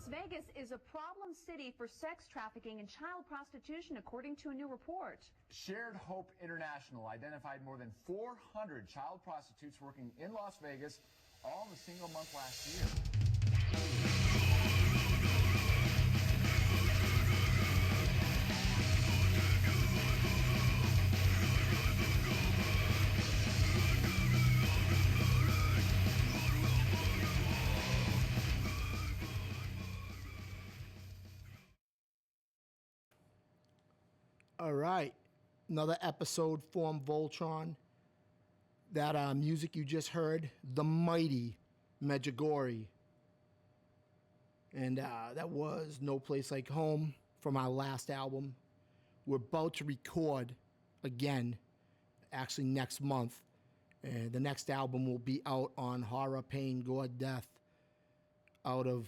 Vegas is a problem city for sex trafficking and child prostitution, according to a new report. Shared Hope International identified more than 400 child prostitutes working in Las Vegas, all in a single month last year. All right, another episode, FormVoltron. That music you just heard, the mighty Medjugorje. And that was No Place Like Home from our last album. We're about to record again, actually next month. And the next album will be out on Horror, Pain, Gore, Death out of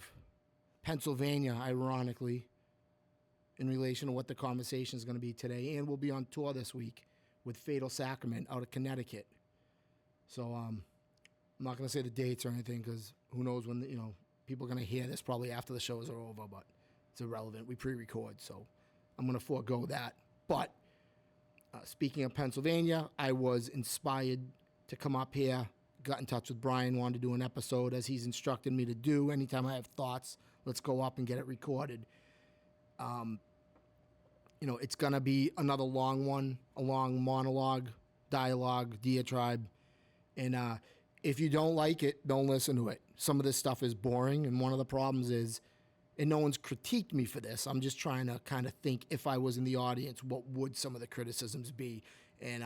Pennsylvania, ironically, in relation to what the conversation is going to be today. And we'll be on tour this week with Fatal Sacrament out of Connecticut. So I'm not going to say the dates or anything because who knows when, people are going to hear this probably after the shows are over, but it's irrelevant. We pre-record, so I'm going to forego that. But speaking of Pennsylvania, I was inspired to come up here, got in touch with Brian, wanted to do an episode as he's instructed me to do. Anytime I have thoughts, let's go up and get it recorded. It's going to be another long one, a long monologue, dialogue, diatribe. And if you don't like it, don't listen to it. Some of this stuff is boring, and one of the problems is, and no one's critiqued me for this, I'm just trying to kind of think if I was in the audience, what would some of the criticisms be? And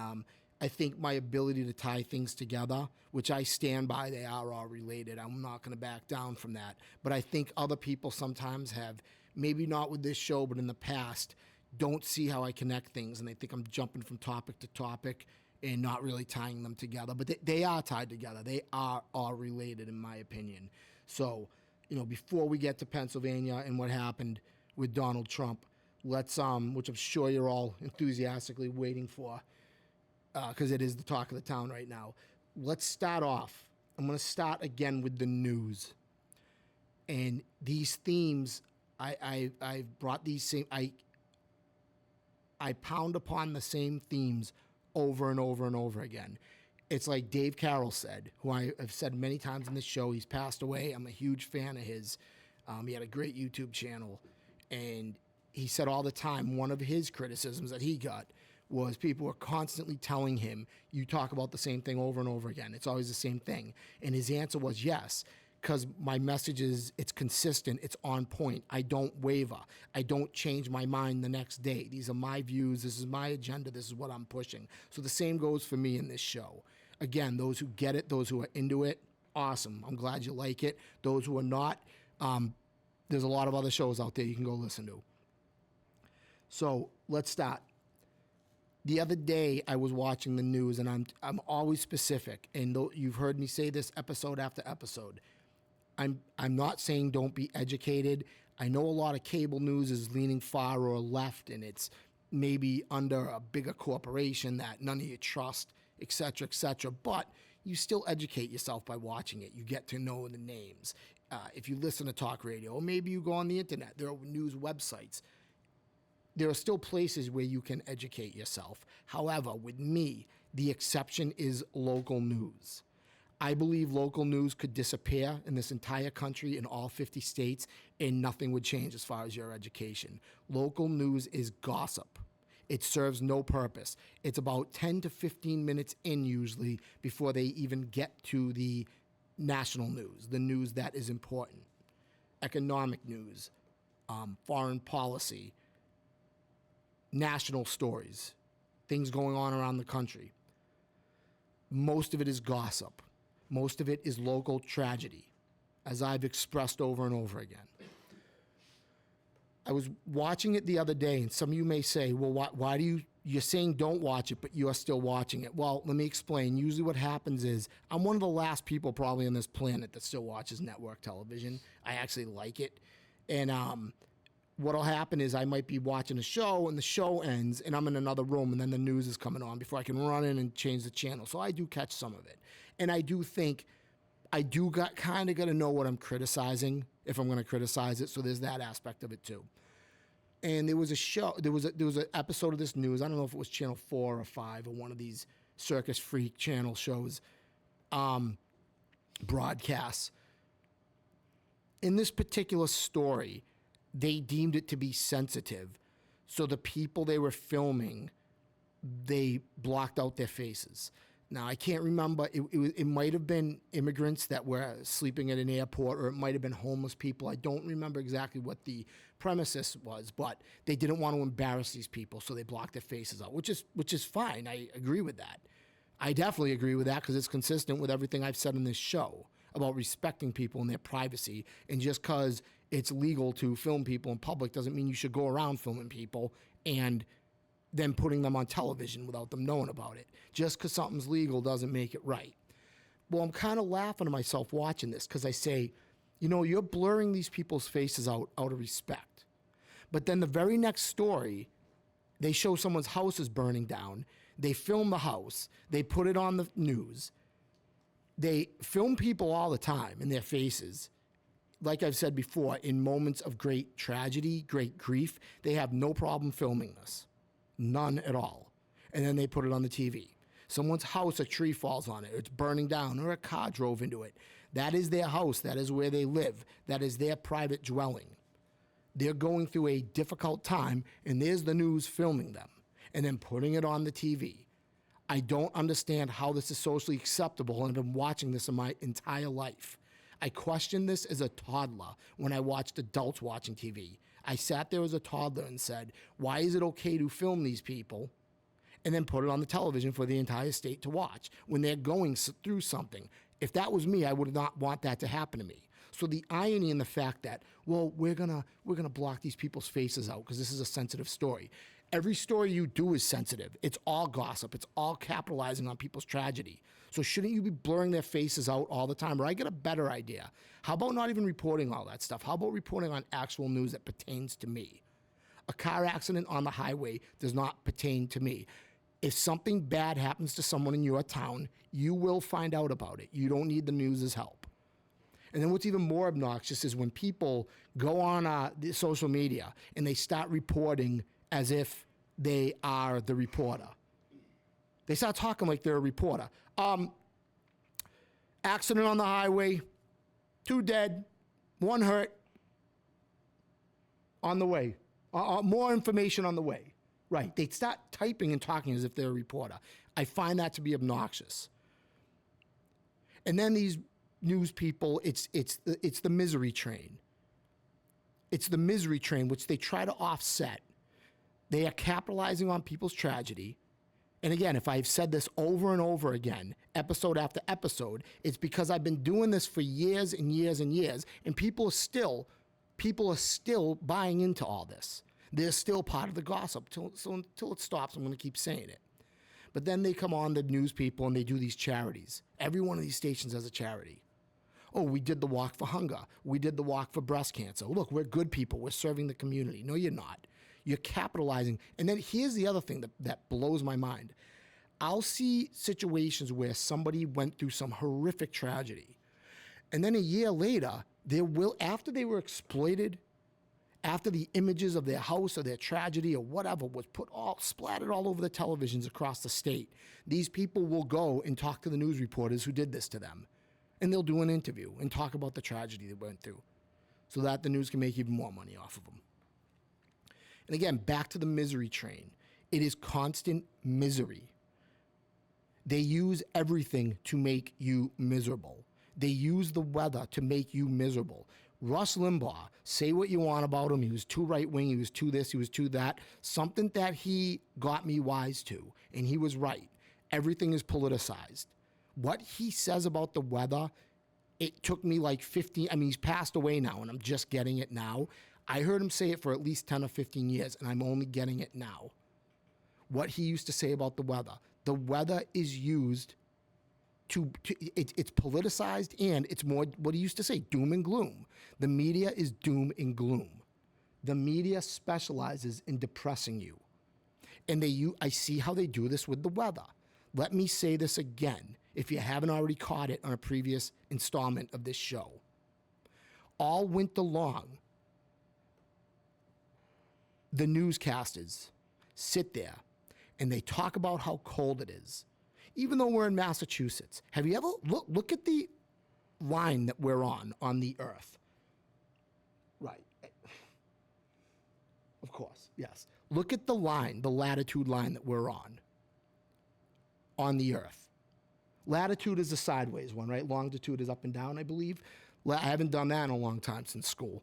I think my ability to tie things together, which I stand by, they are all related. I'm not going to back down from that. But I think other people sometimes have, maybe not with this show, but in the past, don't see how I connect things, and they think I'm jumping from topic to topic and not really tying them together. But they are tied together. They are all related, in my opinion. So, before we get to Pennsylvania and what happened with Donald Trump, let's, which I'm sure you're all enthusiastically waiting for, because it is the talk of the town right now. Let's start off. I'm going to start again with the news. And these themes, I've brought these same, I pound upon the same themes over and over and over again. It's like Dave Carroll said, who I have said many times in this show. He's passed away. I'm a huge fan of his. He had a great YouTube channel. And he said all the time, one of his criticisms that he got was people were constantly telling him, you talk about the same thing over and over again. It's always the same thing. And his answer was yes, because my message is, it's consistent, it's on point. I don't waver. I don't change my mind the next day. These are my views. This is my agenda. This is what I'm pushing. So the same goes for me in this show. Again, those who get it, those who are into it, awesome. I'm glad you like it. Those who are not, there's a lot of other shows out there you can go listen to. So let's start. The other day, I was watching the news, and I'm always specific, and you've heard me say this episode after episode. I'm not saying don't be educated. I know a lot of cable news is leaning far or left, and it's maybe under a bigger corporation that none of you trust, et cetera, but you still educate yourself by watching it. You get to know the names. If you listen to talk radio, or maybe you go on the internet, there are news websites. There are still places where you can educate yourself. However, with me, the exception is local news. I believe local news could disappear in this entire country in all 50 states, and nothing would change as far as your education. Local news is gossip. It serves no purpose. It's about 10 to 15 minutes in usually before they even get to the national news, the news that is important. Economic news, foreign policy, national stories, things going on around the country. Most of it is gossip. Most of it is local tragedy, as I've expressed over and over again. I was watching it the other day, and some of you may say, well, why do you're saying don't watch it, but you are still watching it? Well, let me explain. Usually what happens is I'm one of the last people probably on this planet that still watches network television. I actually like it. And what'll happen is I might be watching a show, and the show ends, and I'm in another room, and then the news is coming on before I can run in and change the channel. So I do catch some of it. And I do think I do kind of got to know what I'm criticizing if I'm going to criticize it. So there's that aspect of it too. And there was a show, there was an episode of this news. I don't know if it was Channel 4 or 5 or one of these circus freak channel shows, broadcasts. In this particular story, they deemed it to be sensitive. So the people they were filming, they blocked out their faces. Now, I can't remember. It might have been immigrants that were sleeping at an airport, or it might have been homeless people. I don't remember exactly what the premises was, but they didn't want to embarrass these people, so they blocked their faces out, which is fine. I agree with that. I definitely agree with that because it's consistent with everything I've said in this show about respecting people and their privacy. And just because it's legal to film people in public doesn't mean you should go around filming people and then putting them on television without them knowing about it. Just because something's legal doesn't make it right. Well, I'm kind of laughing to myself watching this because I say, you know, you're blurring these people's faces out of respect. But then the very next story, they show someone's house is burning down. They film the house. They put it on the news. They film people all the time in their faces. Like I've said before, in moments of great tragedy, great grief, they have no problem filming this. None at all. And then they put it on the TV. Someone's house, a tree falls on it, it's burning down, or a car drove into it. That is their house. That is where they live. That is their private dwelling. They're going through a difficult time, and there's the news filming them and then putting it on the TV. I don't understand how this is socially acceptable, and I've been watching this in my entire life. I questioned this as a toddler when I watched adults watching TV. I sat there as a toddler and said, why is it okay to film these people and then put it on the television for the entire state to watch when they're going through something? If that was me, I would not want that to happen to me. So the irony in the fact that, well, we're gonna block these people's faces out because this is a sensitive story. Every story you do is sensitive. It's all gossip. It's all capitalizing on people's tragedy. So shouldn't you be blurring their faces out all the time? Or I get a better idea. How about not even reporting all that stuff? How about reporting on actual news that pertains to me? A car accident on the highway does not pertain to me. If something bad happens to someone in your town, you will find out about it. You don't need the news's help. And then what's even more obnoxious is when people go on social media and they start reporting as if they are the reporter. They start talking like they're a reporter. Accident on the highway, 2 dead, 1 hurt, on the way. More information on the way. Right, they start typing and talking as if they're a reporter. I find that to be obnoxious. And then these news people, it's the misery train. It's the misery train, which they try to offset. They are capitalizing on people's tragedy. And again, if I've said this over and over again, episode after episode, it's because I've been doing this for years and years and years, and people are still buying into all this. They're still part of the gossip. Until it stops, I'm going to keep saying it. But then they come on, the news people, and they do these charities. Every one of these stations has a charity. Oh, we did the walk for hunger. We did the walk for breast cancer. Look, we're good people. We're serving the community. No, you're not. You're capitalizing. And then here's the other thing that blows my mind. I'll see situations where somebody went through some horrific tragedy. And then a year later, after they were exploited, after the images of their house or their tragedy or whatever was splattered all over the televisions across the state, these people will go and talk to the news reporters who did this to them. And they'll do an interview and talk about the tragedy they went through so that the news can make even more money off of them. And again, back to the misery train. It is constant misery. They use everything to make you miserable. They use the weather to make you miserable. Rush Limbaugh, say what you want about him. He was too right-wing. He was too this. He was too that. Something that he got me wise to, and he was right. Everything is politicized. What he says about the weather, it took me like 15, he's passed away now, and I'm just getting it now. I heard him say it for at least 10 or 15 years, and I'm only getting it now. What he used to say about the weather is used it's politicized, and it's more what he used to say, doom and gloom. The media is doom and gloom. The media specializes in depressing you. And I see how they do this with the weather. Let me say this again. if you haven't already caught it on a previous installment of this show. All winter long, the newscasters sit there and they talk about how cold it is, even though we're in Massachusetts. Have you ever look at the line that we're on the earth? Right. Of course, yes. Look at the line, the latitude line that we're on the earth. Latitude is the sideways one, right? Longitude is up and down, I believe. I haven't done that in a long time since school.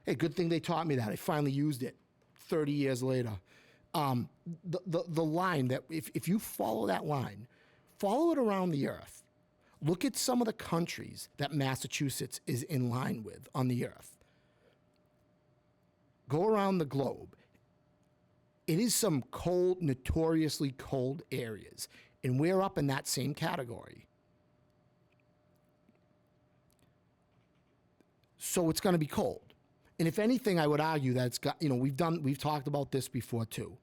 Hey, good thing they taught me that. I finally used it 30 years later. The line that, if you follow that line, follow it around the earth. Look at some of the countries that Massachusetts is in line with on the earth. Go around the globe. It is some cold, notoriously cold areas, and we're up in that same category. So it's going to be cold. And if anything, I would argue that it's got, we've talked about this before too.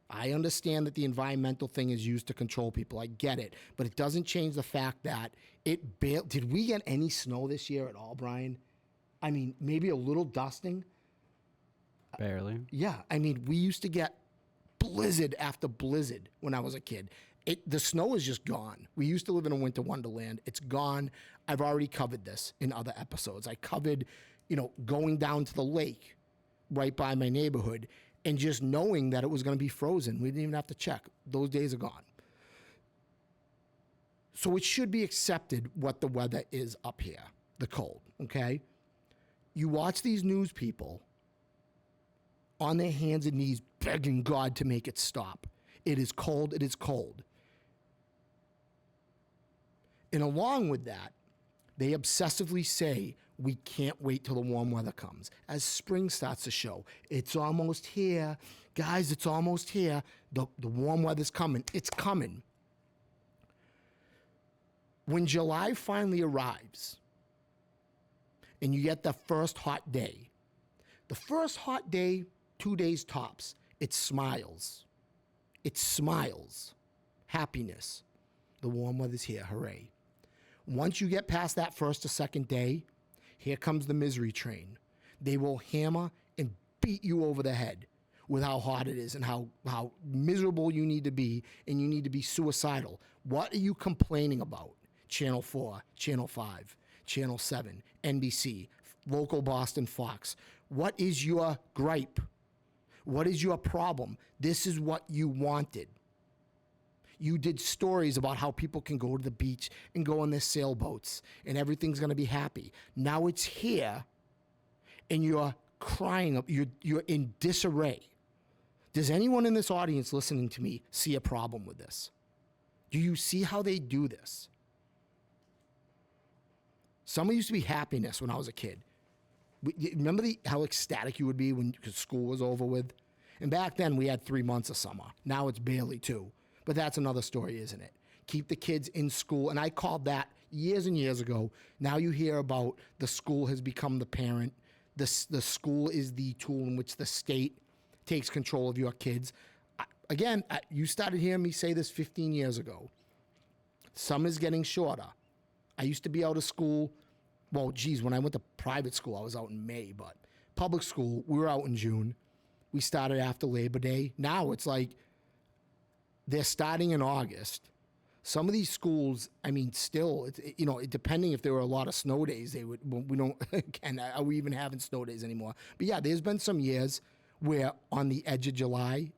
I understand that the environmental thing is used to control people. I get it. But it doesn't change the fact that did we get any snow this year at all, Brian? I mean, maybe a little dusting. Barely. Yeah. I mean, we used to get blizzard after blizzard when I was a kid. The snow is just gone. We used to live in a winter wonderland. It's gone. I've already covered this in other episodes. I covered, going down to the lake right by my neighborhood and just knowing that it was going to be frozen. We didn't even have to check. Those days are gone. So it should be accepted what the weather is up here, the cold, okay? You watch these news people on their hands and knees begging God to make it stop. It is cold. It is cold. And along with that, they obsessively say, we can't wait till the warm weather comes. As spring starts to show, it's almost here. Guys, it's almost here. The warm weather's coming. It's coming. When July finally arrives and you get the first hot day, 2 days tops, it smiles. It smiles. Happiness. The warm weather's here. Hooray. Once you get past that first or second day, here comes the misery train. They will hammer and beat you over the head with how hot it is and how miserable you need to be, and you need to be suicidal. What are you complaining about? Channel 4, Channel 5, Channel 7, NBC, local Boston Fox. What is your gripe? What is your problem? This is what you wanted. You did stories about how people can go to the beach and go on their sailboats and everything's going to be happy. Now it's here and you're crying. You're in disarray. Does anyone in this audience listening to me see a problem with this? Do you see how they do this? Summer used to be happiness when I was a kid. Remember how ecstatic you would be when school was over with? And back then we had 3 months of summer. Now it's barely 2. But that's another story, isn't it? Keep the kids in school. And I called that years and years ago. Now you hear about the school has become the parent. The school is the tool in which the state takes control of your kids. You started hearing me say this 15 years ago. Summer's getting shorter. I used to be out of school. Well, geez, when I went to private school, I was out in May. But public school, we were out in June. We started after Labor Day. Now it's like they're starting in August. Some of these schools, I mean, still, depending if there were a lot of snow days, we don't, are we even having snow days anymore? But yeah, there's been some years where on the edge of July,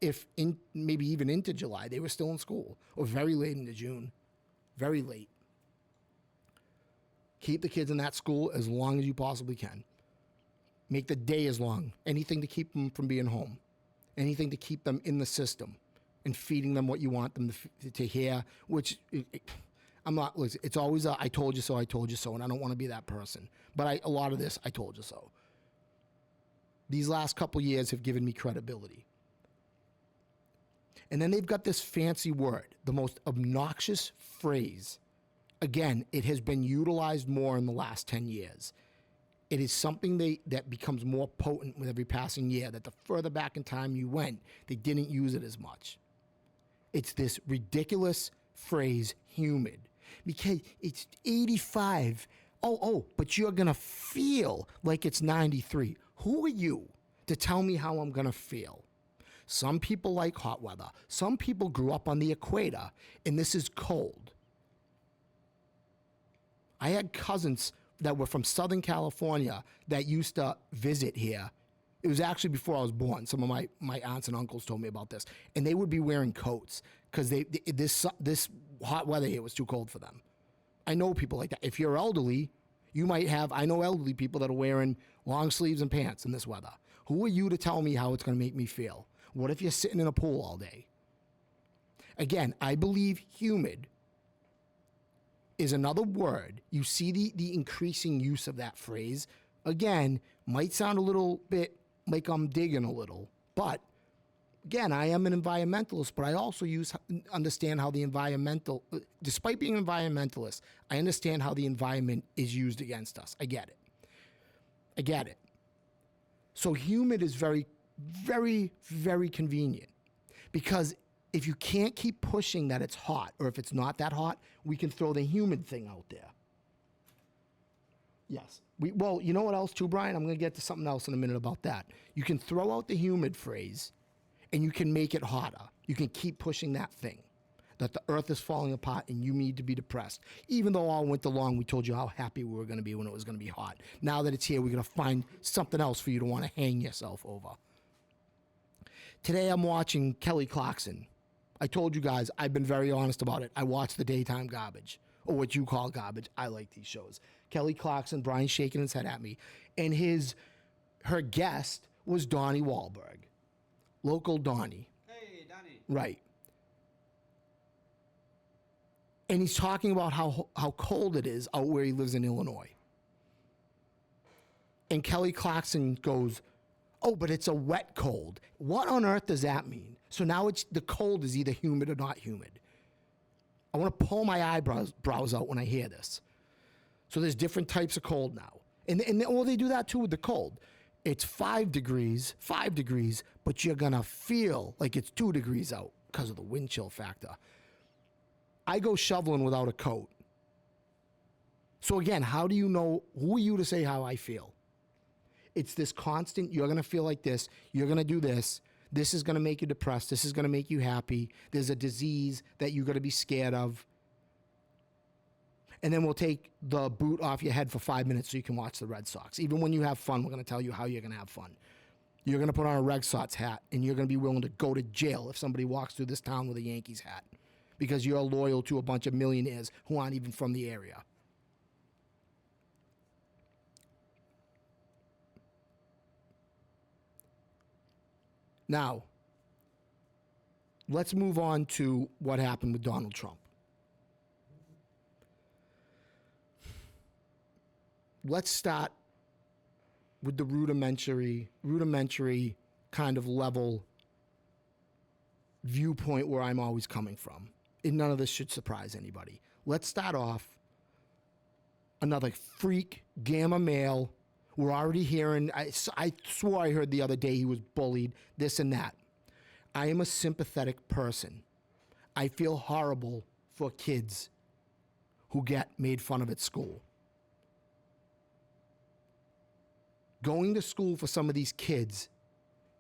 maybe even into July, they were still in school, or very late into June. Very late. Keep the kids in that school as long as you possibly can. Make the day as long. Anything to keep them from being home. Anything to keep them in the system and feeding them what you want them to hear, which I'm not, listen, it's always I told you so, and I don't want to be that person. But a lot of this, I told you so. These last couple years have given me credibility. And then they've got this fancy word, the most obnoxious phrase. Again, it has been utilized more in the last 10 years. It is something that becomes more potent with every passing year, that the further back in time you went, they didn't use it as much. It's this ridiculous phrase, humid. because it's 85. But you're going to feel like it's 93. Who are you to tell me how I'm going to feel? Some people like hot weather. Some people grew up on the equator, and this is cold. I had cousins that were from Southern California that used to visit here. It was actually before I was born. Some of my aunts and uncles told me about this. And they would be wearing coats because this hot weather here was too cold for them. I know people like that. If you're elderly, you might have, I know elderly people that are wearing long sleeves and pants in this weather. Who are you to tell me how it's going to make me feel? What if you're sitting in a pool all day? Again, I believe humid is another word. You see the increasing use of that phrase. Again, might sound a little bit like I'm digging a little, but again, I am an environmentalist, but I also understand how the environmental, despite being an environmentalist, I understand how the environment is used against us. I get it. So humid is very, very, very convenient because if you can't keep pushing that it's hot, or if it's not that hot, we can throw the humid thing out there. Yes. Well, you know what else too, Brian? I'm going to get to something else in a minute about that. You can throw out the humid phrase, and you can make it hotter. You can keep pushing that thing, that the earth is falling apart and you need to be depressed. Even though all winter long we told you how happy we were going to be when it was going to be hot. Now that it's here, we're going to find something else for you to want to hang yourself over. Today I'm watching Kelly Clarkson. I told you guys, I've been very honest about it. I watch the daytime garbage, or what you call garbage. I like these shows. Kelly Clarkson, Brian shaking his head at me, and her guest was Donnie Wahlberg. Local Donnie. Hey, Donnie. Right. And he's talking about how cold it is out where he lives in Illinois. And Kelly Clarkson goes, oh, but it's a wet cold. What on earth does that mean? So now the cold is either humid or not humid. I want to pull my eyebrows out when I hear this. So there's different types of cold now. And they do that too with the cold. It's 5 degrees, but you're going to feel like it's 2 degrees out because of the wind chill factor. I go shoveling without a coat. So again, how do you know, who are you to say how I feel? It's this constant, you're going to feel like this, you're going to do this, this is going to make you depressed, this is going to make you happy, there's a disease that you're going to be scared of. And then we'll take the boot off your head for 5 minutes so you can watch the Red Sox. Even when you have fun, we're going to tell you how you're going to have fun. You're going to put on a Red Sox hat, and you're going to be willing to go to jail if somebody walks through this town with a Yankees hat because you're loyal to a bunch of millionaires who aren't even from the area. Now, let's move on to what happened with Donald Trump. Let's start with the rudimentary kind of level viewpoint where I'm always coming from. And none of this should surprise anybody. Let's start off another freak gamma male. We're already hearing, I swore I heard the other day he was bullied, this and that. I am a sympathetic person. I feel horrible for kids who get made fun of at school. Going to school for some of these kids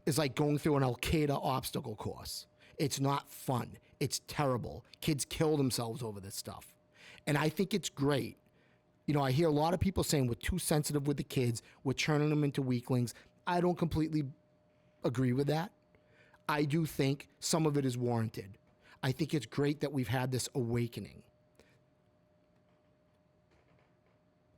is like going through an Al-Qaeda obstacle course. It's not fun. It's terrible. Kids kill themselves over this stuff. And I think it's great. You know, I hear a lot of people saying we're too sensitive with the kids. We're turning them into weaklings. I don't completely agree with that. I do think some of it is warranted. I think it's great that we've had this awakening.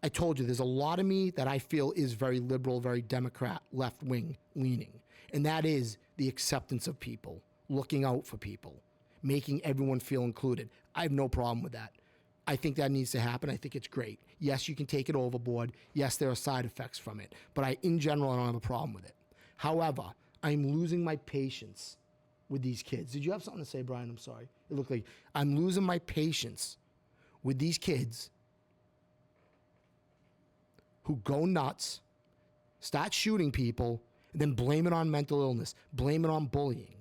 I told you, there's a lot of me that I feel is very liberal, very Democrat, left-wing leaning. And that is the acceptance of people, looking out for people, making everyone feel included. I have no problem with that. I think that needs to happen. I think it's great. Yes, you can take it overboard. Yes, there are side effects from it. But in general, I don't have a problem with it. However, I'm losing my patience with these kids. Did you have something to say, Brian? I'm sorry. It looked like I'm losing my patience with these kids who go nuts, start shooting people, and then blame it on mental illness, blame it on bullying.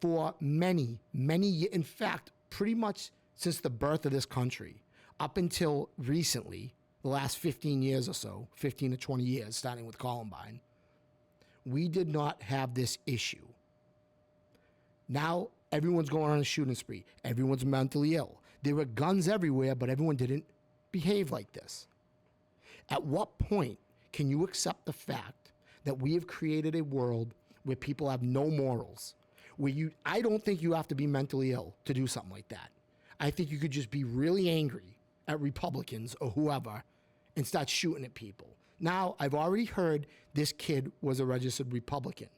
for many, many years. In fact, pretty much since the birth of this country, up until recently, the last 15 years or so, 15 to 20 years, starting with Columbine, we did not have this issue. Now, everyone's going on a shooting spree. Everyone's mentally ill. There were guns everywhere, but everyone didn't behave like this. At what point can you accept the fact that we have created a world where people have no morals? I don't think you have to be mentally ill to do something like that. I think you could just be really angry at Republicans or whoever and start shooting at people. Now, I've already heard this kid was a registered Republican.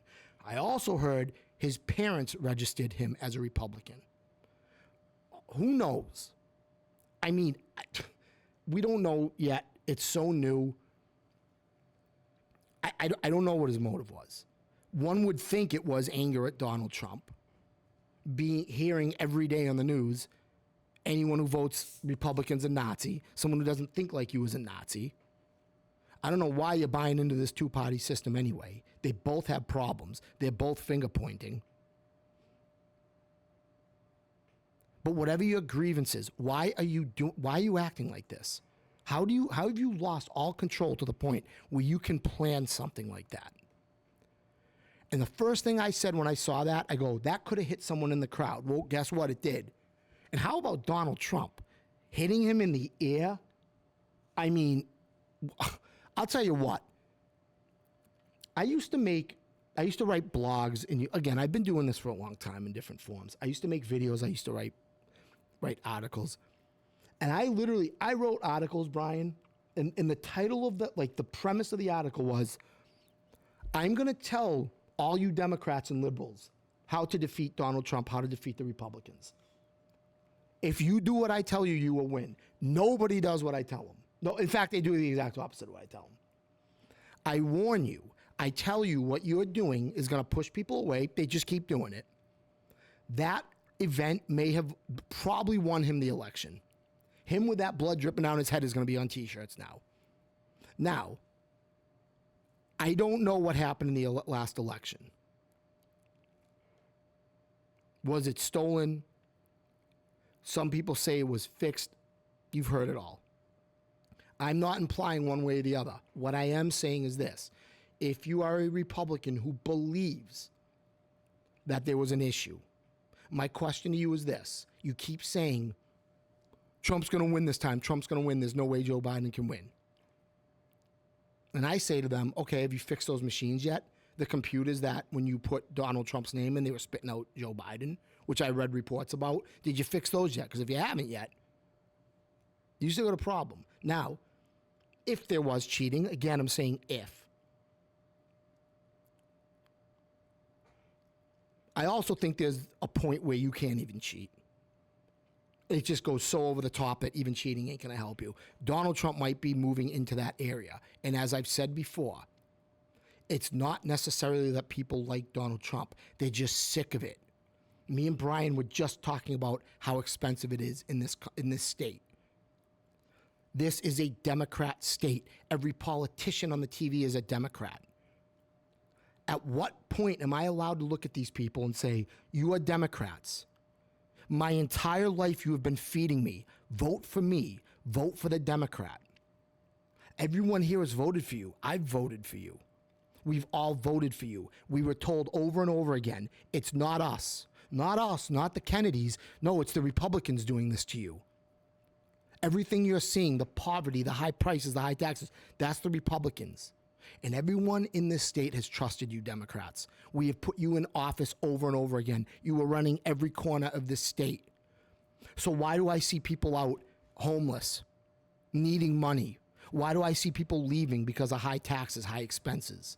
I also heard his parents registered him as a Republican. Who knows? I mean, we don't know yet. It's so new. I don't know what his motive was. One would think it was anger at Donald Trump. Hearing every day on the news, anyone who votes Republican's a Nazi. Someone who doesn't think like you is a Nazi. I don't know why you're buying into this two-party system anyway. They both have problems. They're both finger-pointing. But whatever your grievance is, why are you acting like this? How have you lost all control to the point where you can plan something like that? And the first thing I said when I saw that, I go, that could have hit someone in the crowd. Well, guess what? It did. And how about Donald Trump? Hitting him in the ear? I mean, I'll tell you what. I used to write blogs, and again, I've been doing this for a long time in different forms. I used to make videos. I used to write articles. And I wrote articles, Brian, and the title of the premise of the article was, I'm going to tell all you Democrats and liberals how to defeat Donald Trump, how to defeat the Republicans. If you do what I tell you, you will win. Nobody does what I tell them. No, in fact, they do the exact opposite of what I tell them. I warn you. I tell you what you're doing is going to push people away. They just keep doing it. That event may have probably won him the election. Him with that blood dripping down his head is going to be on T-shirts now. Now, I don't know what happened in the last election. Was it stolen? Some people say it was fixed. You've heard it all. I'm not implying one way or the other. What I am saying is this. If you are a Republican who believes that there was an issue, my question to you is this. You keep saying, Trump's going to win this time. Trump's going to win. There's no way Joe Biden can win. And I say to them, okay, have you fixed those machines yet? The computers that when you put Donald Trump's name in, they were spitting out Joe Biden, which I read reports about. Did you fix those yet? Because if you haven't yet, you still got a problem. Now, if there was cheating, again, I'm saying if. I also think there's a point where you can't even cheat. It just goes so over the top that even cheating ain't going to help you. Donald Trump might be moving into that area. And as I've said before, it's not necessarily that people like Donald Trump. They're just sick of it. Me and Brian were just talking about how expensive it is in this state. This is a Democrat state. Every politician on the TV is a Democrat. At what point am I allowed to look at these people and say, you are Democrats? My entire life you have been feeding me. Vote for me. Vote for the Democrat. Everyone here has voted for you. I've voted for you. We've all voted for you. We were told over and over again, it's not us. Not us, not the Kennedys. No, it's the Republicans doing this to you. Everything you're seeing, the poverty, the high prices, the high taxes, that's the Republicans. And everyone in this state has trusted you, Democrats. We have put you in office over and over again. You were running every corner of this state. So why do I see people out homeless, needing money? Why do I see people leaving because of high taxes, high expenses?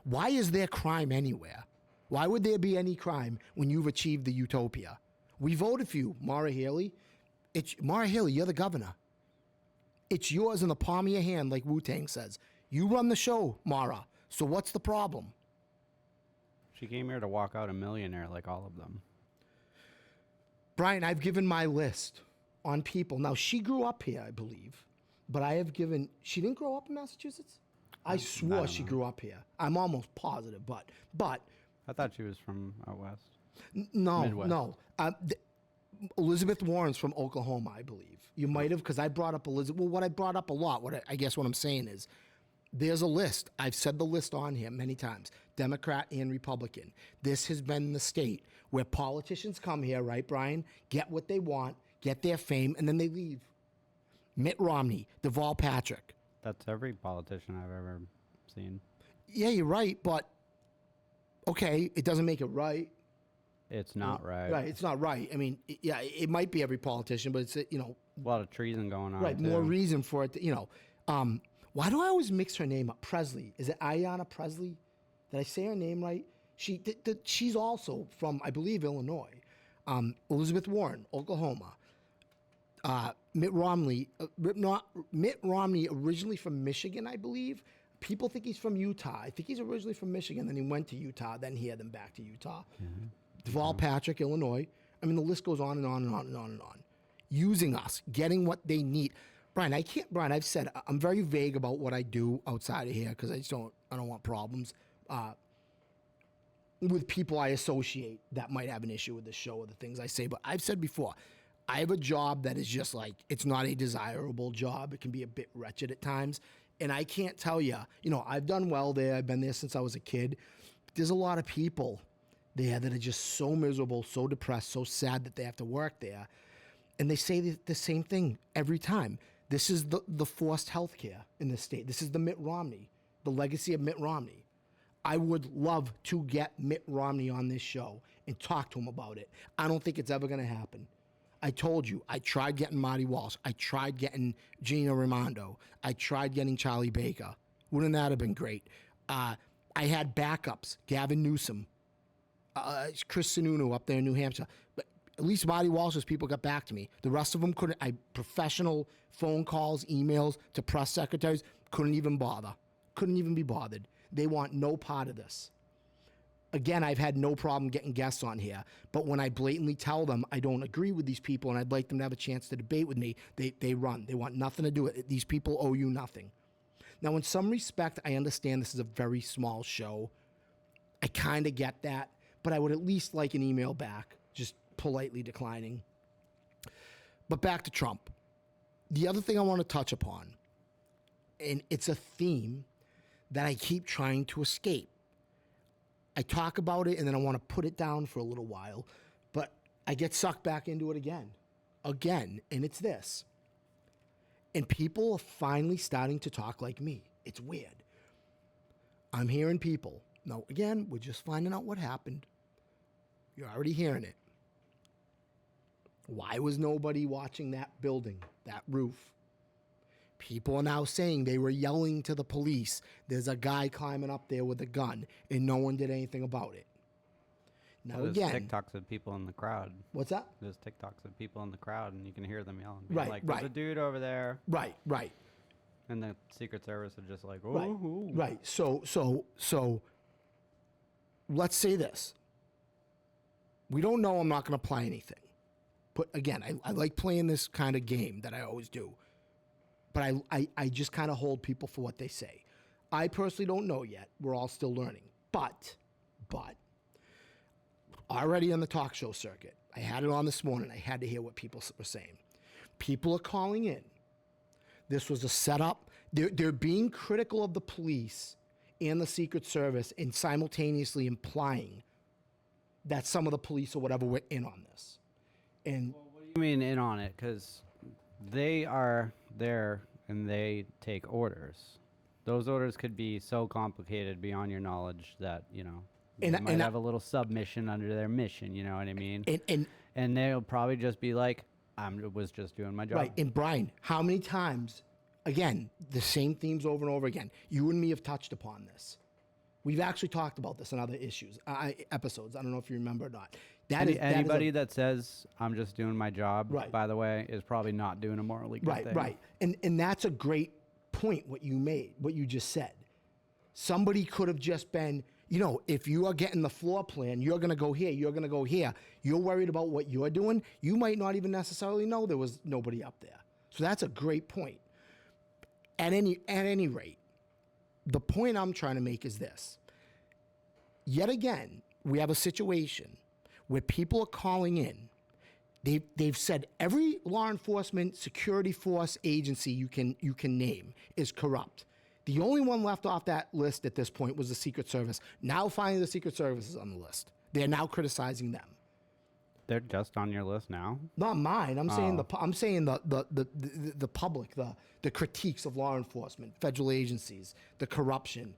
Why is there crime anywhere? Why would there be any crime when you've achieved the utopia? We voted for you, Maura Healey. Maura Healey, you're the governor. It's yours in the palm of your hand, like Wu-Tang says. You run the show, Maura. So what's the problem? She came here to walk out a millionaire like all of them. Brian, I've given my list on people. Now, she grew up here, I believe. But I have given... She didn't grow up in Massachusetts? I swore she grew up here. I'm almost positive, but... I thought she was from out west. No, Midwest. no. Elizabeth Warren's from Oklahoma, I believe. You might have, because I brought up Elizabeth. Well, what I brought up a lot, I guess what I'm saying is, there's a list. I've said the list on here many times, Democrat and Republican. This has been the state where politicians come here, right, Brian, get what they want, get their fame, and then they leave. Mitt Romney, Deval Patrick. That's every politician I've ever seen. Yeah, you're right, but okay, it doesn't make it right. It's not right. Right, it's not right. I mean, it might be every politician, but it's, A lot of treason going on. right, too. more reason for it, why do I always mix her name up? Presley. Is it Ayanna Presley? Did I say her name right? She's also from, I believe, Illinois. Elizabeth Warren, Oklahoma. Mitt Romney originally from Michigan, I believe. People think he's from Utah. I think he's originally from Michigan. Then he went to Utah. Then he had them back to Utah. Deval Patrick, Illinois. I mean, the list goes on and on and on and on and on. Using us, getting what they need. Brian, I've said I'm very vague about what I do outside of here because I don't want problems with people I associate that might have an issue with the show or the things I say. But I've said before, I have a job that is just like, it's not a desirable job. It can be a bit wretched at times. And I can't tell you, I've done well there. I've been there since I was a kid. But there's a lot of people there that are just so miserable, so depressed, so sad that they have to work there. And they say the same thing every time. This is the forced health care in the state. This is the Mitt Romney, the legacy of Mitt Romney. I would love to get Mitt Romney on this show and talk to him about it. I don't think it's ever going to happen. I told you, I tried getting Marty Walsh. I tried getting Gina Raimondo. I tried getting Charlie Baker. Wouldn't that have been great? I had backups, Gavin Newsom, Chris Sununu up there in New Hampshire. But at least Marty Walsh's people got back to me. The rest of them couldn't. Professional phone calls, emails to press secretaries, couldn't even bother. Couldn't even be bothered. They want no part of this. Again, I've had no problem getting guests on here, but when I blatantly tell them I don't agree with these people and I'd like them to have a chance to debate with me, they run. They want nothing to do with it. These people owe you nothing. Now, in some respect, I understand this is a very small show. I kind of get that, but I would at least like an email back, just politely declining. But back to Trump. The other thing I want to touch upon, and it's a theme that I keep trying to escape. I talk about it and then I want to put it down for a little while, but I get sucked back into it again, and it's this. And people are finally starting to talk like me. It's weird. I'm hearing people. Now, again, we're just finding out what happened. You're already hearing it. Why was nobody watching that building, that roof? People are now saying they were yelling to the police. There's a guy climbing up there with a gun, and no one did anything about it. Now, There's again, TikToks of people in the crowd. what's that? There's TikToks of people in the crowd, and you can hear them yelling. Right, Like, right. there's a dude over there. Right. And the Secret Service are just like, oh, Right. ooh. Right. So let's say this. We don't know. I'm not going to play anything. But again, I like playing this kind of game that I always do. But I just kind of hold people for what they say. I personally don't know yet. We're all still learning. But already on the talk show circuit, I had it on this morning. I had to hear what people were saying. People are calling in. This was a setup. They're being critical of the police and the Secret Service and simultaneously implying that some of the police or whatever were in on this. And What do you mean in on it? Because they are there and they take orders. Those orders could be so complicated beyond your knowledge that, they might have a little submission under their mission, you know what I mean? And they'll probably just be like, I was just doing my job. right. And Brian, how many times, again, the same themes over and over again. You and me have touched upon this. We've actually talked about this in other episodes. I don't know if you remember or not. Anybody that says I'm just doing my job, Right. by the way, is probably not doing a morally good thing. Right. And that's a great point, what you made, what you just said. Somebody could have just been, if you are getting the floor plan, you're going to go here, you're going to go here. You're worried about what you're doing. You might not even necessarily know there was nobody up there. So that's a great point. At any rate, the point I'm trying to make is this. Yet again, we have a situation where people are calling in. They've said every law enforcement security force agency you can name is corrupt. The only one left off that list at this point was the Secret Service. Now finally the Secret Service is on the list. They're now criticizing them. They're just on your list now? Not mine. I'm saying the public, the critiques of law enforcement, federal agencies, the corruption,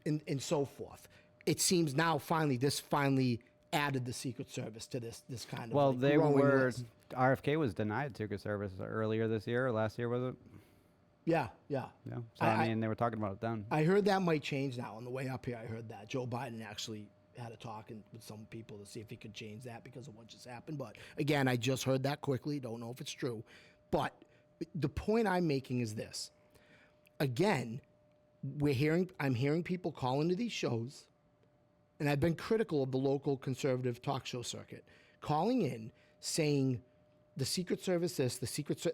and so forth. It seems now finally added the Secret Service to this kind of. Well, they were list. RFK was denied Secret Service earlier this year or last year, was it? Yeah. Yeah. So I mean, they were talking about it then. I heard that might change now. On the way up here, I heard that Joe Biden actually had a talk with some people to see if he could change that because of what just happened. But again, I just heard that quickly. Don't know if it's true. But the point I'm making is this. Again, I'm hearing people call into these shows, and I've been critical of the local conservative talk show circuit, calling in saying the Secret Service this,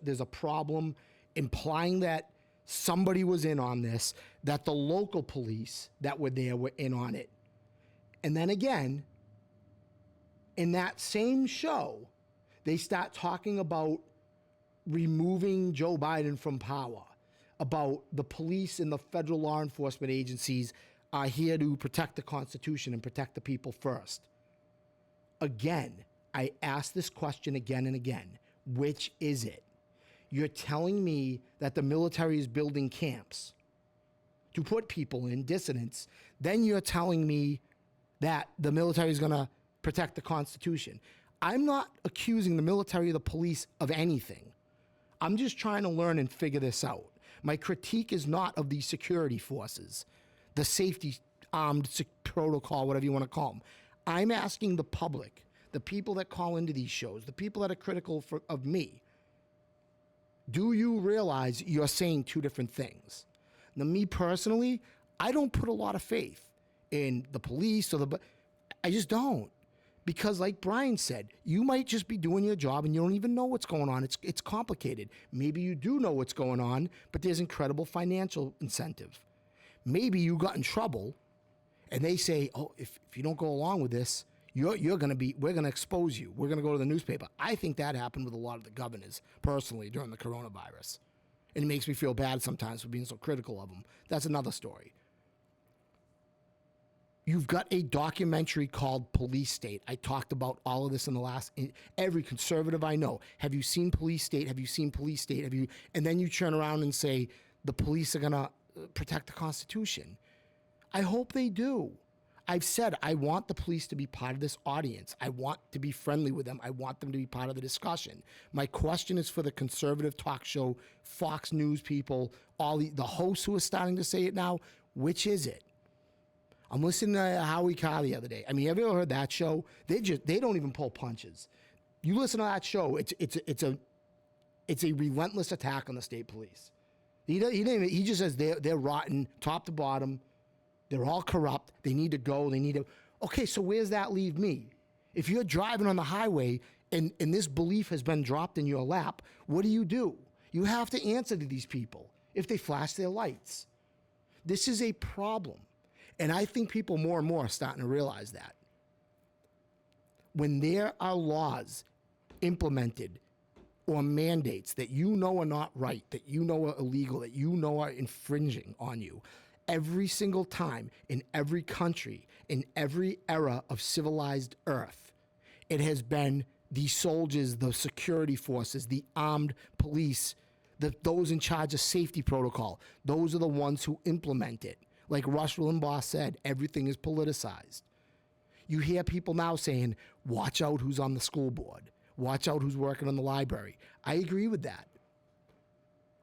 there's a problem, implying that somebody was in on this, that the local police that were there were in on it. And then again, in that same show, they start talking about removing Joe Biden from power, about the police and the federal law enforcement agencies are here to protect the Constitution and protect the people first. Again, I ask this question again and again. Which is it? You're telling me that the military is building camps to put people in dissidents. Then you're telling me that the military is going to protect the Constitution. I'm not accusing the military or the police of anything. I'm just trying to learn and figure this out. My critique is not of these security forces, the safety armed protocol, whatever you want to call them. I'm asking the public, the people that call into these shows, the people that are critical of me, do you realize you're saying two different things? Now, me personally, I don't put a lot of faith in the police I just don't. Because like Brian said, you might just be doing your job and you don't even know what's going on. It's complicated. Maybe you do know what's going on, but there's incredible financial incentive. Maybe you got in trouble and they say, oh, if you don't go along with this, we're going to expose you. We're going to go to the newspaper. I think that happened with a lot of the governors personally during the coronavirus. And it makes me feel bad sometimes for being so critical of them. That's another story. You've got a documentary called Police State. I talked about all of this every conservative I know. Have you seen Police State? Have you seen Police State? And then you turn around and say, the police are going to protect the Constitution. I hope they do. I've said I want the police to be part of this audience. I want to be friendly with them. I want them to be part of the discussion. My question is for the conservative talk show, Fox News people, all the hosts who are starting to say it now. Which is it? I'm listening to Howie Carr the other day. I mean, have you ever heard that show? They don't even pull punches. You listen to that show, it's a relentless attack on the state police. He just says they're rotten, top to bottom. They're all corrupt. They need to go. Okay, so where's that leave me? If you're driving on the highway and this belief has been dropped in your lap, what do? You have to answer to these people if they flash their lights. This is a problem. And I think people more and more are starting to realize that. When there are laws implemented or mandates that you know are not right, that you know are illegal, that you know are infringing on you, every single time in every country, in every era of civilized earth, it has been the soldiers, the security forces, the armed police, those in charge of safety protocol. Those are the ones who implement it. Like Rush Limbaugh said, everything is politicized. You hear people now saying, watch out who's on the school board. Watch out who's working in the library. I agree with that.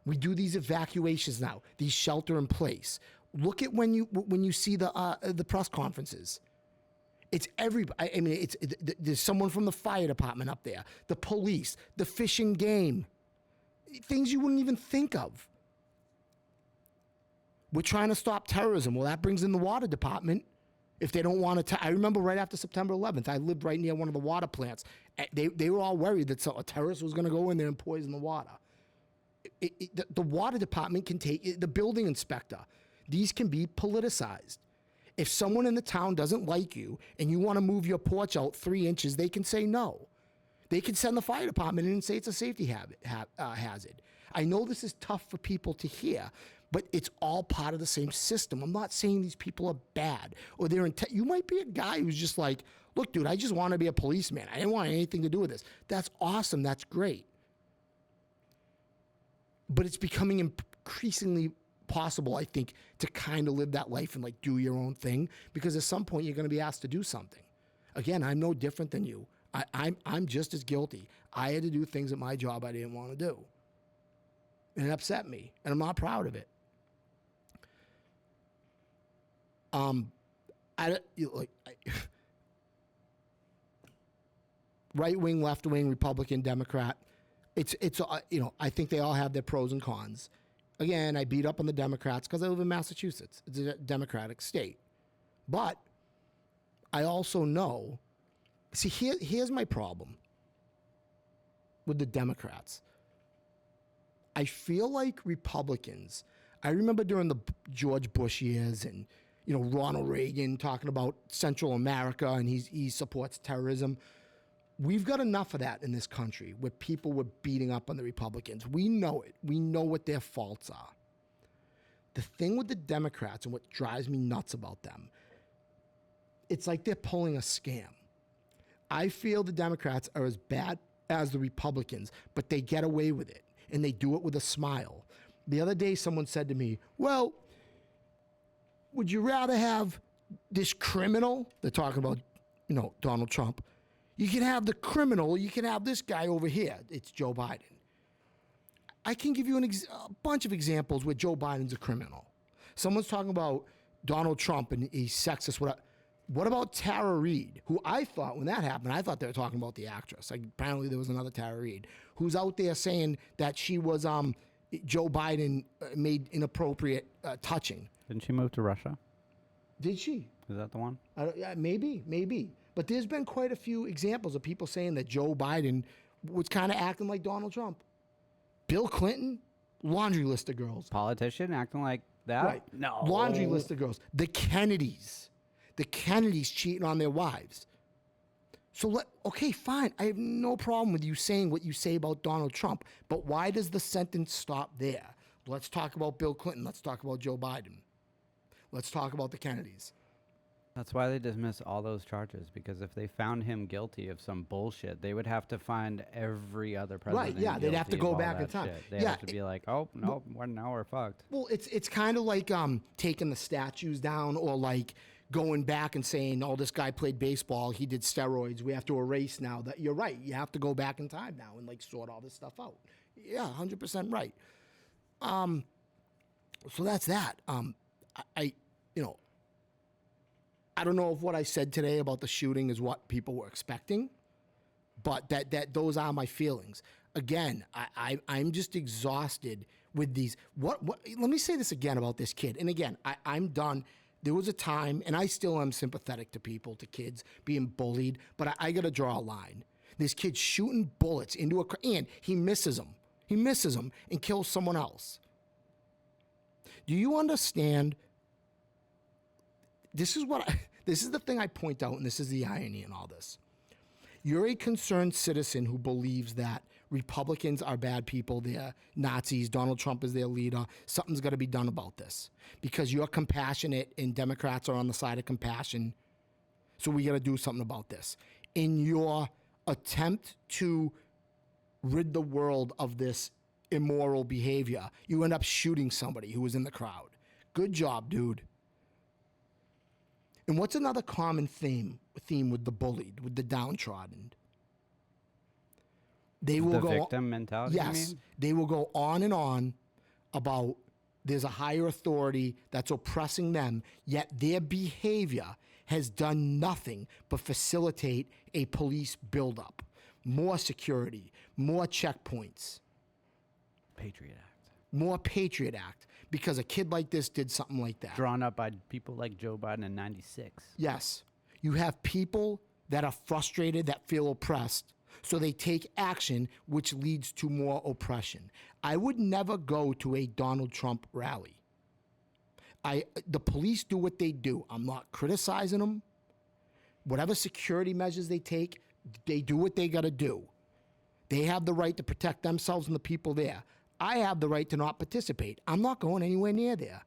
We do these evacuations now, these shelter in place. Look at when you see the press conferences. It's everybody. I mean, there's someone from the fire department up there, the police, the fish and game, things you wouldn't even think of. We're trying to stop terrorism. Well, that brings in the water department. If they don't want to, I remember right after September 11th, I lived right near one of the water plants. They were all worried that a terrorist was going to go in there and poison the water. The water department can take the building inspector. These can be politicized. If someone in the town doesn't like you and you want to move your porch out 3 inches, they can say no. They can send the fire department in and say it's a safety hazard. I know this is tough for people to hear, but it's all part of the same system. I'm not saying these people are bad or they're you might be a guy who's just like, look, dude, I just want to be a policeman. I didn't want anything to do with this. That's awesome. That's great. But it's becoming increasingly possible, I think, to kind of live that life and like do your own thing, because at some point you're going to be asked to do something. Again, I'm no different than you. I'm just as guilty. I had to do things at my job I didn't want to do. And it upset me, and I'm not proud of it. Right wing, left wing, Republican, Democrat. It's I think they all have their pros and cons. Again, I beat up on the Democrats because I live in Massachusetts. It's a Democratic state. But I also know, see, here's my problem with the Democrats. I feel like Republicans, I remember during the George Bush years and, Ronald Reagan talking about Central America and he supports terrorism. We've got enough of that in this country where people were beating up on the Republicans. We know it. We know what their faults are. The thing with the Democrats and what drives me nuts about them, it's like they're pulling a scam. I feel the Democrats are as bad as the Republicans, but they get away with it, and they do it with a smile. The other day, someone said to me, well, would you rather have this criminal? They're talking about, Donald Trump. You can have the criminal. You can have this guy over here. It's Joe Biden. I can give you a bunch of examples where Joe Biden's a criminal. Someone's talking about Donald Trump and he's sexist. What about Tara Reid, who I thought, when that happened, I thought they were talking about the actress. Apparently there was another Tara Reid, who's out there saying that she was, Joe Biden made inappropriate touching. Didn't she move to Russia? Did she? Is that the one? Yeah, maybe. But there's been quite a few examples of people saying that Joe Biden was kind of acting like Donald Trump. Bill Clinton, laundry list of girls. Politician acting like that? Right. No. Laundry list of girls. The Kennedys cheating on their wives. So, okay, fine. I have no problem with you saying what you say about Donald Trump, but why does the sentence stop there? Let's talk about Bill Clinton. Let's talk about Joe Biden. Let's talk about the Kennedys. That's why they dismiss all those charges, because if they found him guilty of some bullshit, they would have to find every other president. Right, yeah, they'd have to go back in time. They'd have to be like, oh, no, now we're fucked. Well, it's kind of like taking the statues down, or like going back and saying, oh, this guy played baseball, he did steroids, we have to erase now. That you're right, you have to go back in time now and like sort all this stuff out. Yeah, 100% right. So that's that. I don't know if what I said today about the shooting is what people were expecting, but that those are my feelings. Again, I'm just exhausted with these. What? Let me say this again about this kid. And again, I'm done. There was a time, and I still am sympathetic to people, to kids being bullied, but I got to draw a line. This kid shooting bullets into and he misses them. He misses them and kills someone else. Do you understand? This is the thing I point out, and this is the irony in all this. You're a concerned citizen who believes that Republicans are bad people, they're Nazis, Donald Trump is their leader, something's got to be done about this. Because you're compassionate and Democrats are on the side of compassion, so we got to do something about this. In your attempt to rid the world of this immoral behavior, you end up shooting somebody who was in the crowd. Good job, dude. And what's another common theme with the bullied, with the downtrodden? They will go victim mentality. Yes, they will go on and on about there's a higher authority that's oppressing them, yet their behavior has done nothing but facilitate a police buildup, more security, more checkpoints, Patriot Act. More Patriot Act. Because a kid like this did something like that. Drawn up by people like Joe Biden in 96. Yes. You have people that are frustrated, that feel oppressed, so they take action, which leads to more oppression. I would never go to a Donald Trump rally. The police do what they do. I'm not criticizing them. Whatever security measures they take, they do what they got to do. They have the right to protect themselves and the people there. I have the right to not participate. I'm not going anywhere near there.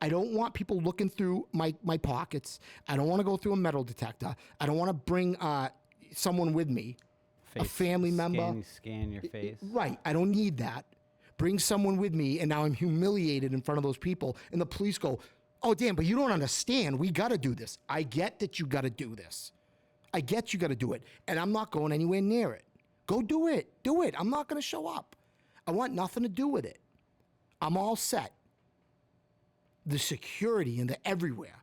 I don't want people looking through my pockets. I don't want to go through a metal detector. I don't want to bring someone with me, a family member. Scan your face. Right. I don't need that. Bring someone with me, and now I'm humiliated in front of those people. And the police go, oh, damn, but you don't understand. We got to do this. I get that you got to do this. I get you got to do it. And I'm not going anywhere near it. Go do it. Do it. I'm not going to show up. I want nothing to do with it. I'm all set. The security and the everywhere.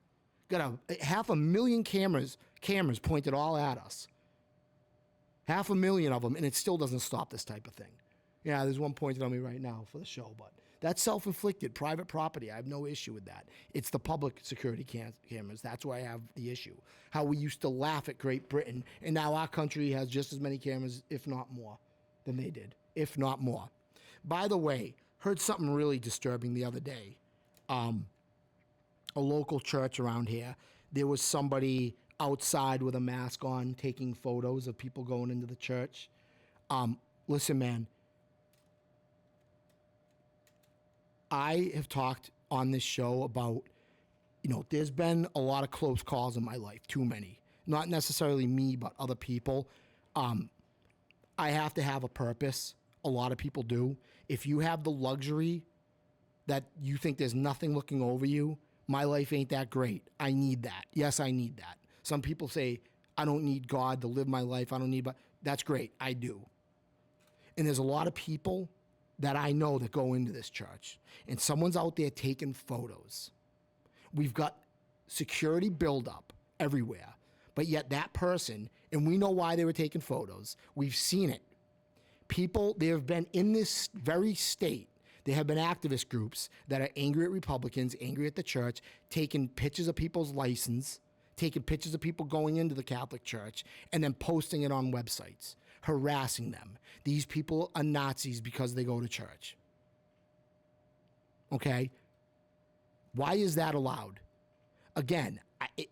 Got 500,000 cameras pointed all at us. 500,000 of them, and it still doesn't stop this type of thing. Yeah, there's one pointed on me right now for the show, but that's self-inflicted, private property. I have no issue with that. It's the public security cameras. That's where I have the issue. How we used to laugh at Great Britain, and now our country has just as many cameras, if not more, than they did, if not more. By the way, heard something really disturbing the other day. A local church around here, there was somebody outside with a mask on taking photos of people going into the church. Listen, man, I have talked on this show about, there's been a lot of close calls in my life, too many. Not necessarily me, but other people. I have to have a purpose. A lot of people do. If you have the luxury that you think there's nothing looking over you, my life ain't that great. I need that. Yes, I need that. Some people say, I don't need God to live my life. I don't need, but that's great. I do. And there's a lot of people that I know that go into this church, and someone's out there taking photos. We've got security buildup everywhere, but yet that person, and we know why they were taking photos. We've seen it. People, there have been in this very state, there have been activist groups that are angry at Republicans, angry at the church, taking pictures of people's license, taking pictures of people going into the Catholic Church, and then posting it on websites, harassing them. These people are Nazis because they go to church. Okay? Why is that allowed? Again,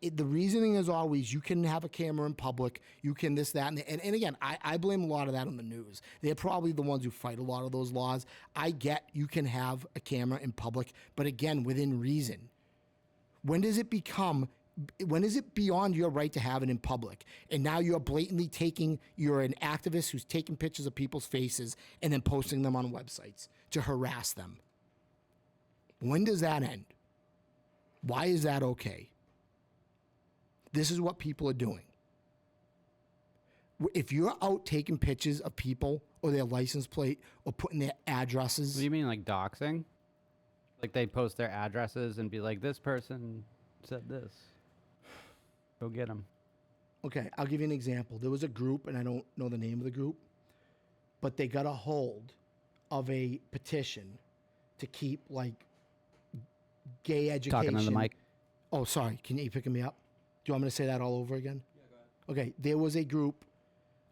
the reasoning is always you can have a camera in public, you can this, that, and again, I blame a lot of that on the news. They're probably the ones who fight a lot of those laws. I get you can have a camera in public, but again, within reason. When is it beyond your right to have it in public? And now you're blatantly you're an activist who's taking pictures of people's faces and then posting them on websites to harass them. When does that end? Why is that okay? This is what people are doing. If you're out taking pictures of people or their license plate or putting their addresses. What do you mean, like doxing? Like they post their addresses and be like, this person said this. Go get them. Okay, I'll give you an example. There was a group, and I don't know the name of the group, but they got a hold of a petition to keep, gay education. Talking on the mic. Oh, sorry. Can you picking me up? Do you want me to say that all over again? Yeah, go ahead. Okay, there was a group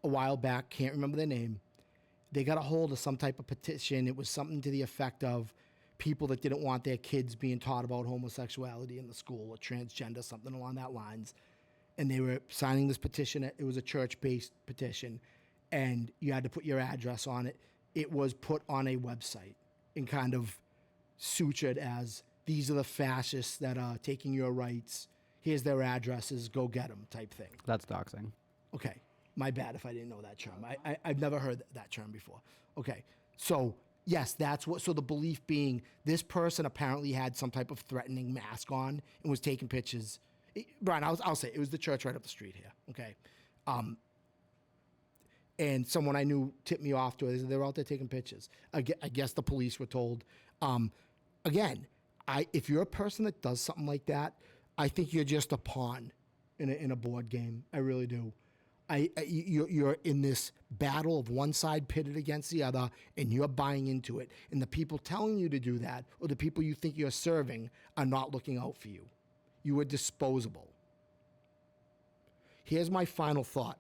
a while back, can't remember their name. They got a hold of some type of petition. It was something to the effect of people that didn't want their kids being taught about homosexuality in the school or transgender, something along that lines. And they were signing this petition. It was a church-based petition, and you had to put your address on it. It was put on a website and kind of sutured as, these are the fascists that are taking your rights. Here's their addresses. Go get them type thing. That's doxing. Okay. My bad if I didn't know that term. I've never heard that term before. Okay. So, yes, so the belief being this person apparently had some type of threatening mask on and was taking pictures. Brian, I'll say it was the church right up the street here. Okay. And someone I knew tipped me off to it. They were out there taking pictures. I guess the police were told. Again, if you're a person that does something like that, I think you're just a pawn in a board game. I really do. You're in this battle of one side pitted against the other, and you're buying into it. And the people telling you to do that, or the people you think you're serving, are not looking out for you. You are disposable. Here's my final thought.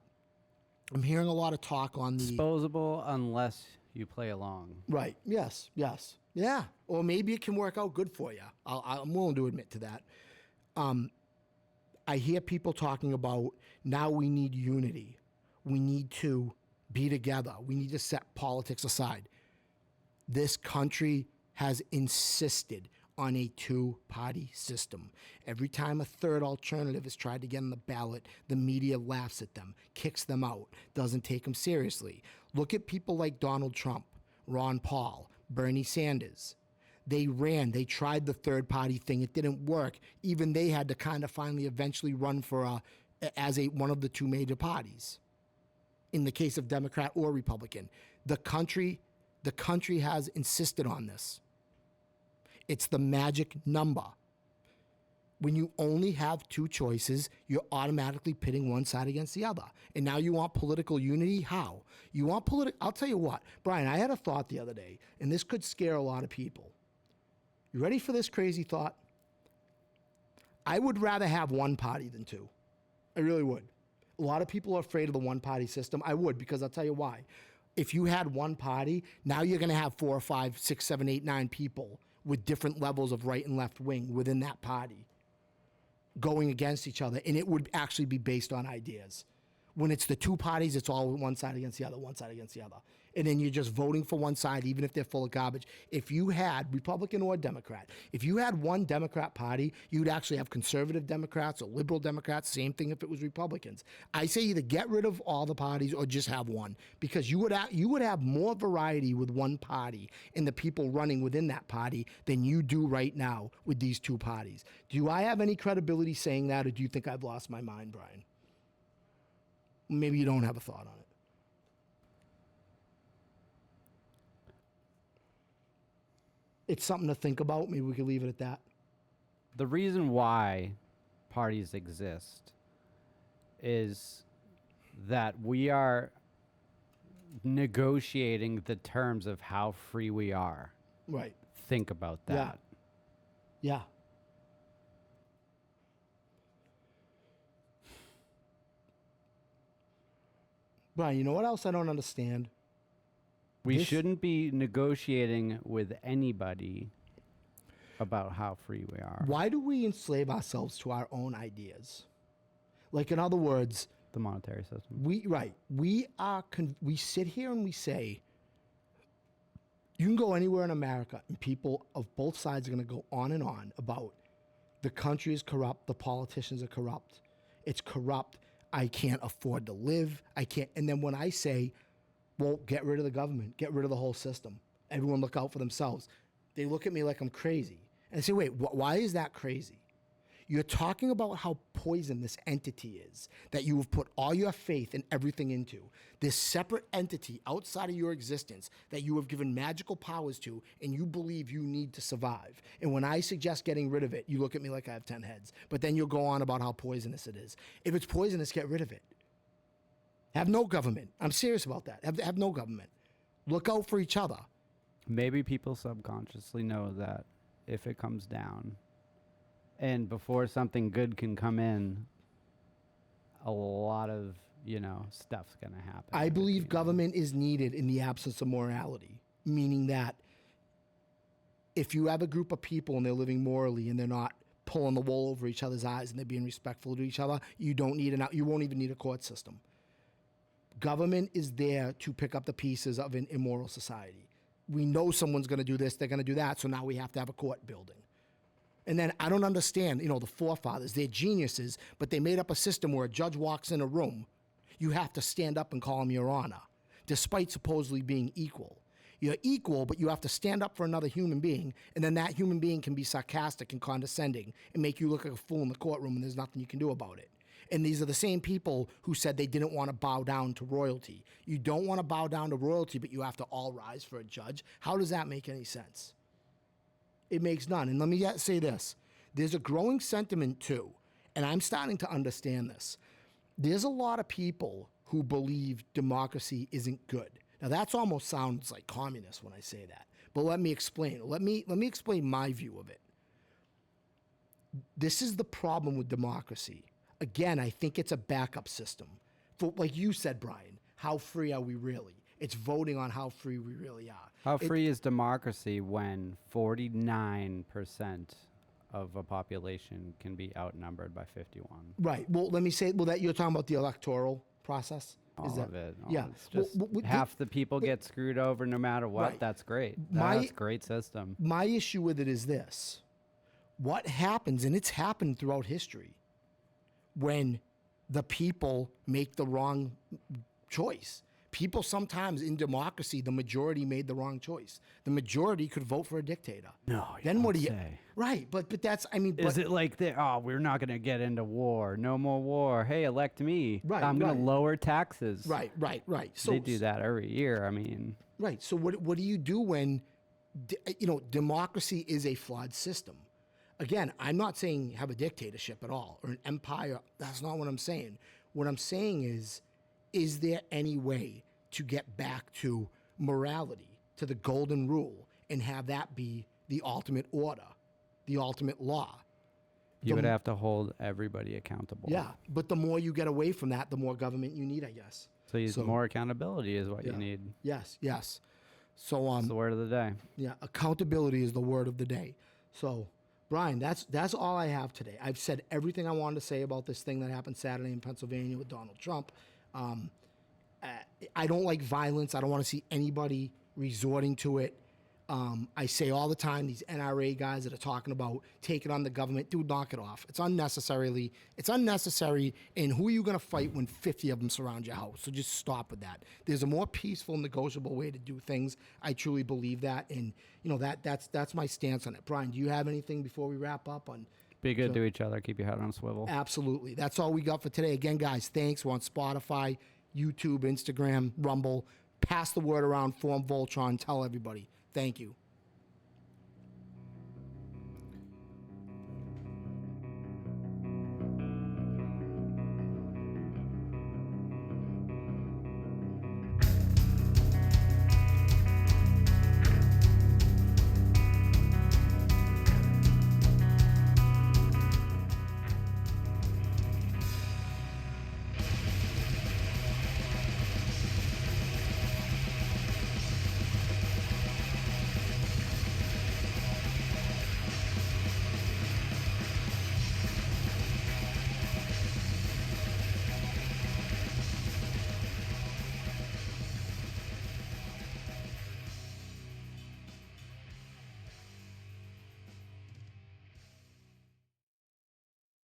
I'm hearing a lot of talk on the... Disposable unless You play along. Right. Yes. Yes. Yeah. Or maybe it can work out good for you. I'm willing to admit to that. I hear people talking about now we need unity. We need to be together. We need to set politics aside. This country has insisted on a two-party system. Every time a third alternative is tried to get on the ballot, the media laughs at them, kicks them out, doesn't take them seriously. Look at people like Donald Trump, Ron Paul, Bernie Sanders. They tried the third-party thing. It didn't work. Even they had to kind of finally eventually run for one of the two major parties. In the case of Democrat or Republican, the country has insisted on this. It's the magic number. When you only have two choices, you're automatically pitting one side against the other. And now you want political unity? How? You want I'll tell you what, Brian, I had a thought the other day, and this could scare a lot of people. You ready for this crazy thought? I would rather have one party than two. I really would. A lot of people are afraid of the one-party system. I would, because I'll tell you why. If you had one party, now you're going to have 4 or 5, 6, 7, 8, 9 people with different levels of right and left wing within that party going against each other, and it would actually be based on ideas. When it's the two parties, it's all one side against the other, one side against the other. And then you're just voting for one side, even if they're full of garbage. If you had, Republican or Democrat, if you had one Democrat party, you'd actually have conservative Democrats or liberal Democrats, same thing if it was Republicans. I say either get rid of all the parties or just have one, because you would have more variety with one party and the people running within that party than you do right now with these two parties. Do I have any credibility saying that, or do you think I've lost my mind, Brian? Maybe you don't have a thought on it. It's something to think about. Maybe we could leave it at that. The reason why parties exist is that we are negotiating the terms of how free we are. Right. Think about that. Yeah. Brian, you know what else I don't understand? We shouldn't be negotiating with anybody about how free we are. Why do we enslave ourselves to our own ideas? Like, in other words, the monetary system. We sit here and we say, you can go anywhere in America and people of both sides are going to go on and on about the country is corrupt, the politicians are corrupt, it's corrupt, I can't afford to live, I can't. And then when I say, well, get rid of the government, get rid of the whole system, everyone look out for themselves, they look at me like I'm crazy. And I say, wait, why is that crazy? You're talking about how poison this entity is that you have put all your faith and everything into. This separate entity outside of your existence that you have given magical powers to, and you believe you need to survive. And when I suggest getting rid of it, you look at me like I have 10 heads. But then you'll go on about how poisonous it is. If it's poisonous, get rid of it. Have no government. I'm serious about that. Have no government. Look out for each other. Maybe people subconsciously know that if it comes down, and before something good can come in, a lot of, stuff's going to happen. I believe government is needed in the absence of morality, meaning that if you have a group of people and they're living morally and they're not pulling the wool over each other's eyes and they're being respectful to each other, you won't even need a court system. Government is there to pick up the pieces of an immoral society. We know someone's going to do this, they're going to do that, so now we have to have a court building. And then I don't understand, the forefathers, they're geniuses, but they made up a system where a judge walks in a room, you have to stand up and call him your honor, despite supposedly being equal. You're equal, but you have to stand up for another human being, and then that human being can be sarcastic and condescending and make you look like a fool in the courtroom, and there's nothing you can do about it. And these are the same people who said they didn't want to bow down to royalty. You don't want to bow down to royalty, but you have to all rise for a judge. How does that make any sense? It makes none. And let me say this. There's a growing sentiment, too, and I'm starting to understand this. There's a lot of people who believe democracy isn't good. Now, that almost sounds like communist when I say that. But let me explain. Let me explain my view of it. This is the problem with democracy. Again, I think it's a backup system. For, like you said, Brian, how free are we really? It's voting on how free we really are. How free is democracy when 49% of a population can be outnumbered by 51? Right. Well, let me say, that you're talking about the electoral process? All of it. Yeah. It's just half the people get screwed over no matter what. Right. That's great. My- That's a great system. My issue with it is this. What happens, and it's happened throughout history, when the people make the wrong choice? People sometimes in democracy, the majority made the wrong choice. The majority could vote for a dictator. No, Then what do you say? Right, but that's Is it like we're not going to get into war. No more war. Hey, elect me. Right, I'm going right. to lower taxes. right. So They do that every year. I mean, Right. So what do you do when democracy is a flawed system? Again, I'm not saying have a dictatorship at all or an empire. That's not what I'm saying. What I'm saying is there any way to get back to morality, to the golden rule, and have that be the ultimate order, the ultimate law? you would have to hold everybody accountable. Yeah, but the more you get away from that, the more government you need, I guess. So more accountability is what you need. Yes. So That's the word of the day. yeah, accountability is the word of the day. So, Brian, that's all I have today. I've said everything I wanted to say about this thing that happened Saturday in Pennsylvania with Donald Trump. I don't like violence. I don't want to see anybody resorting to it. I say all the time, these NRA guys that are talking about taking on the government, dude, knock it off. It's unnecessary. And who are you going to fight when 50 of them surround your house? So just stop with that. There's a more peaceful, negotiable way to do things. I truly believe that. And, that's my stance on it. Brian, do you have anything before we wrap up on? Be good to each other. Keep your head on a swivel. Absolutely. That's all we got for today. Again, guys, thanks. We're on Spotify, YouTube, Instagram, Rumble. Pass the word around, Form Voltron. Tell everybody. Thank you.